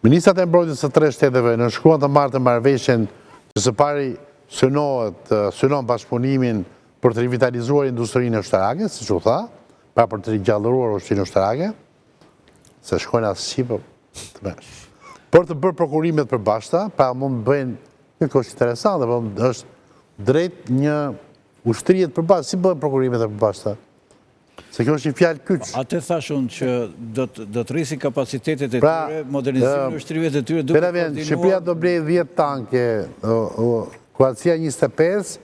Ministrat e mbrojtjes së 3 shteteve nënshkruan të martën marrëveshjen që së pari synon bashkëpunimin për të rivitalizuar industrinë ushtarake, siç u tha, pra për të rigjallëruar ushtrinë ushtarake, se shkojnë as Shqipë, për të bërë prokurimet të përbashkëta, pra mund të bëjnë, kjo është interesante, po është drejt një ushtrie të përbashkëta, si bëhen prokurimet të përbashkëta? Se kjo është një fjalë kyç. Atë thashun që do të rrisin kapacitetet e tyre, modernizimin e ushtrive të tyre duke koordinuar. Shqipëria do blej 10 tanke, Kroacia 25,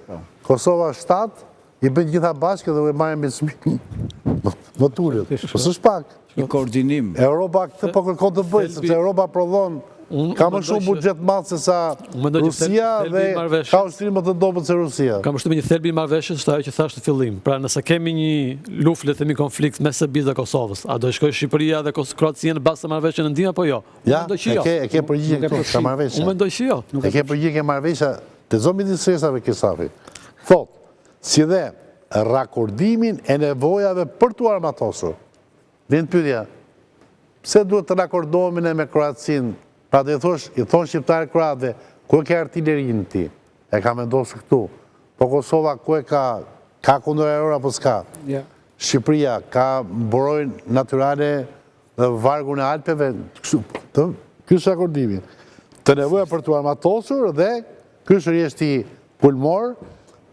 Kosova 7, i bëjnë gjitha bashkë dhe u e marrin me çmim. Më tulet. Po s'është pak. Një koordinim. Europa këtë po kërkon të bëjë, sepse Europa prodhon ka më shumë buxhet madh se sa Rusia dhe ka ushtri më të dobët se Rusia. Kam përshtypjen një thelbi i marrëveshjes është ajo që thash në fillim. Pra nëse kemi një luftë, le të themi konflikt mes Serbisë dhe Kosovës, a do shkojë Shqipëria dhe Kroacia në bazë të marrëveshjes në ndihmë apo jo? Ja, e ke përgjigje këtu ka marrëveshja. Unë mendoj se jo. E ke përgjigje ke marrëveshja të zonë midis sesave Kisafi. Thot, si dhe rakordimin e nevojave për tu armatosur. Vjen pyetja, pse duhet të rakordohemi ne me Kroacinë? Pra dhe i thonë shqiptarë kroatëve, ku e ke artillerinë ti? E ka vendosur këtu. Po Kosova, ku e ka kundër aerora, po s'ka? Shqipëria, ka mburojnë natyrale dhe vargun e Alpeve? Ky është akordimi. Të nevoja për të armatosur dhe ky është rrjeshti pulmor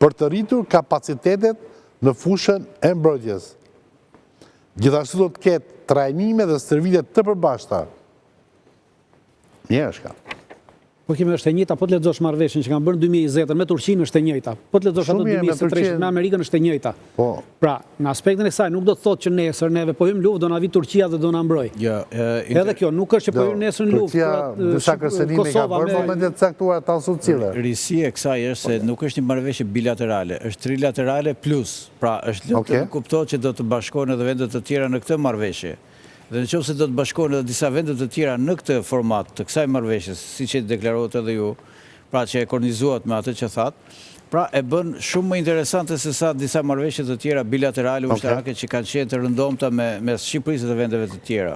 për të rritur kapacitetet në fushën e mbrojtjes. Gjithashtu do të ketë trajnime dhe stërvitje të përbashkëta. Mirë është ka. Po kemi është e njëjta, po të lexosh marrëveshjen që kanë bërë në 2020 me Turqinë është e njëjta. Po të lexosh ato 2023 me Amerikën është e njëjta. Pra, në aspektin e kësaj nuk do të thotë që nesër neve po hym luftë do na vi Turqia dhe do na mbroj. Edhe kjo nuk është që po hym nesër në luftë. Disa kërcënime ka bërë momente të caktuara ta sucile. Risia e kësaj është se nuk është një marrëveshje bilaterale, është trilaterale plus. Pra, është luftë kuptohet që do të bashkohen edhe vende të tjera në këtë marrëveshje. Dhe në qoftë se do të bashkohen edhe disa vende të tjera në këtë format të kësaj marrëveshjes, siç e deklarohet edhe ju, pra që e kornizuat me atë që thatë, pra e bën shumë më interesante se sa disa marrëveshje të tjera bilaterale ushtarake që kanë qenë të rëndomta mes Shqipërisë dhe vendeve të tjera.